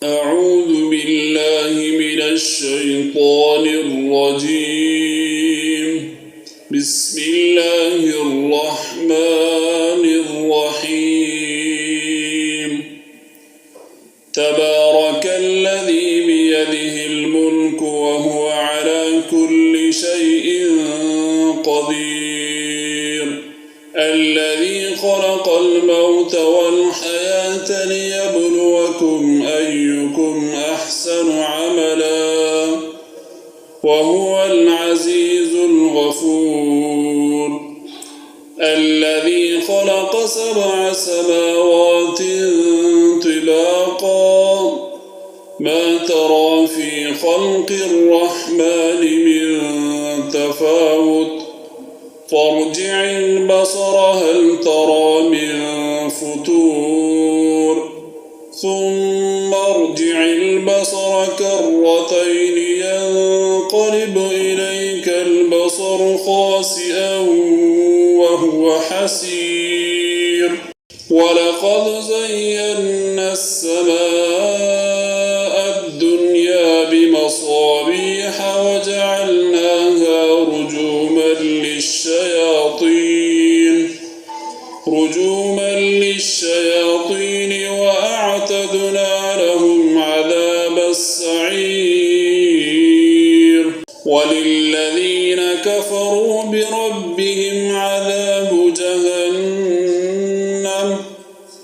أعوذ بالله من الشيطان الرجيم. بسم الله الرحمن الرحيم. تبارك الذي بيده الملك وهو على كل شيء قدير. الذي خلق الموت والحياة ليبلوكم أيكم أحسن عملا وهو العزيز الغفور. الذي خلق 7 سماوات طباقا ما ترى في خلق الرحمن من تفاوت فارجع البصر هل ترى من فطور ثم ارجع البصر كرتين ينقلب إليك البصر خاسئا وهو حسير. ولقد زينا السماء الدنيا بمصابيح وجعلناها رجوما للشياطين وأعتدنا لهم عذاب السعير. وللذين كفروا بربهم عذاب جهنم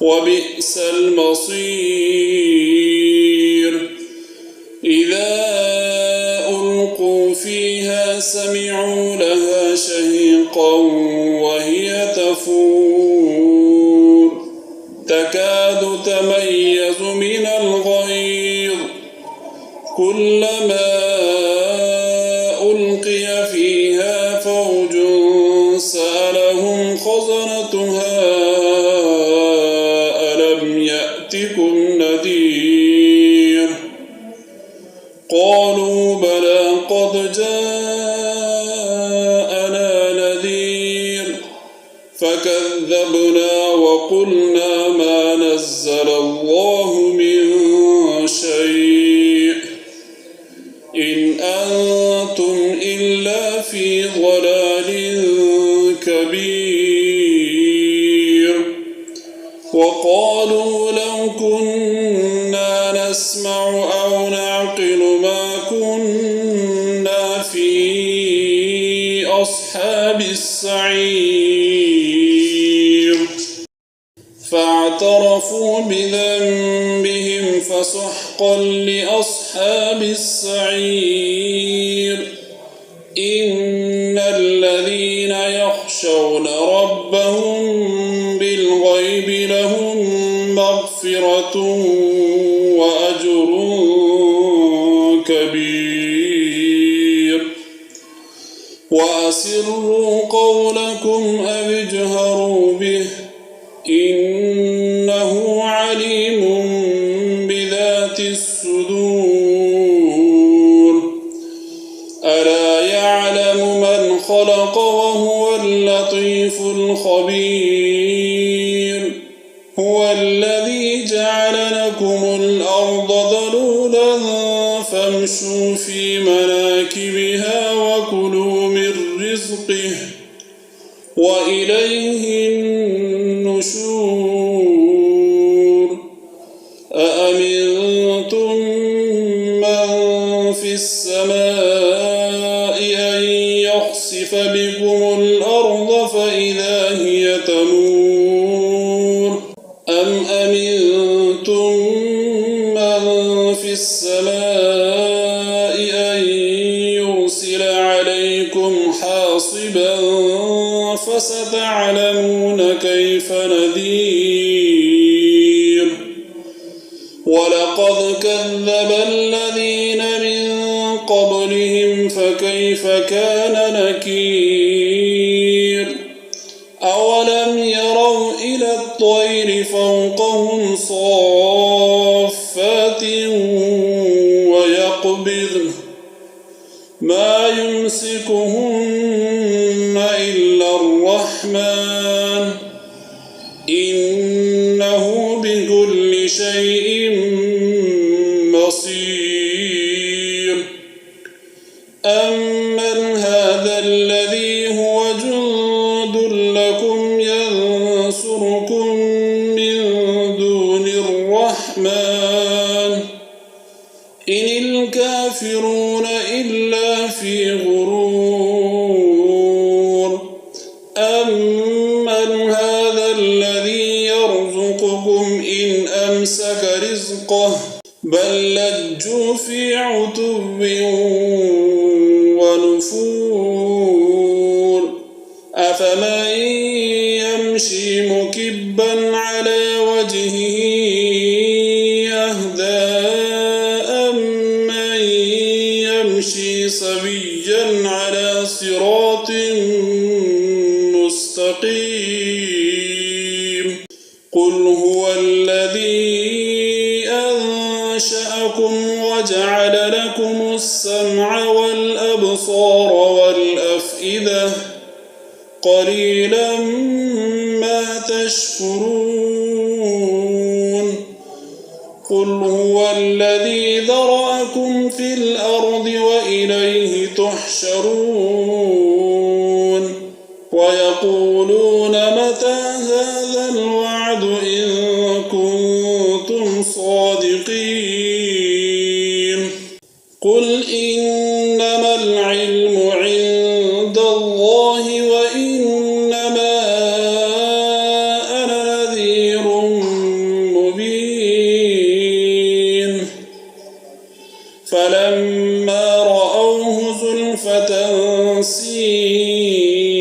وبئس المصير. إذا ألقوا فيها سمعوا لها شهيقا وهي تفور تكاد تميز من الغيظ كلما ألقي فيها فوج سألهم خزنتها ألم يأتكم نذير قالوا بلى قد جاءنا نذير فكذبنا وقلنا ما نزل الله من شيء إن أنتم إلا في ضلال كبير. وقالوا لو كنا نسمع أو نعقل ما كنا في أصحاب السعير. فاعترفوا بذنبهم فسحقا لأصحاب السعير. إن الذين يخشون ربهم بالغيب لهم مغفرة وأجر كبير. وأسروا قولكم أو اجهروا به إنه عليم بذات الصدور. ألا يعلم من خلق وهو اللطيف الخبير. هو الذي جعل لكم الأرض ذلولا فامشوا في مناكبها وكلوا من رزقه وإليه النشور. أأمنتم من في السماء أن يخسف بكم الأرض فإذا هي تمور أم أمنتم من في السماء أن يرسل عليكم حاصبا فستعلمون كيف نذير. ولقد كذب الذين من قبلهم فكيف كان نكير. أولم يروا إلى الطير فوقهم صافات ويقبضن ما يمسكهن إلا الرحمن إنه بكل شيء بصير أمن هذا الذي هو جند لكم ينصركم من دون الرحمن إن الكافرون إلا في غرور أمن هذا الذي يرزقكم إن أمسك رزقه بل لجوا في عتب ونفور أفمن يمشي مكبا على وجهه أهدى أمن يمشي سويا على صراط مستقيم قل هو الذي أنشأكم وجعل لكم السمع والأبصار والأفئدة قليلا ما تشكرون قل هو الذي ذرأكم في الأرض وإليه تحشرون ويقولون متى هذا الوعد إن كنتم صادقين قل إنما العلم عند الله وإنما أنا نذير مبين فلما رأوه زلفة سيئت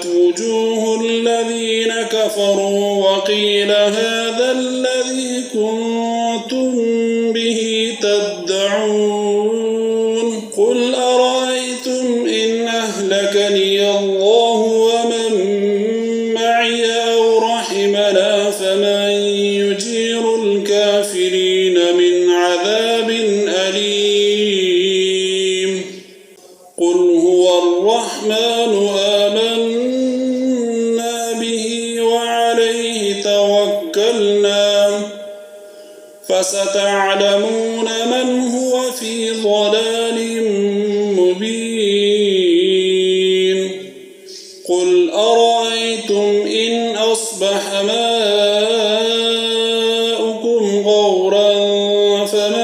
وجوه الذين كفروا وقيل هذا الذي كنتم به تدعون قل أرأيتم إن أهلكني الله ومن معي أو رحمنا فمن يجير الكافرين من عذاب أليم قل هو الرحمن آمنا به وعليه توكلنا فستعلمون من هو في ضلال مبين قل أرأيتم إن أصبح ماؤكم غورا فمن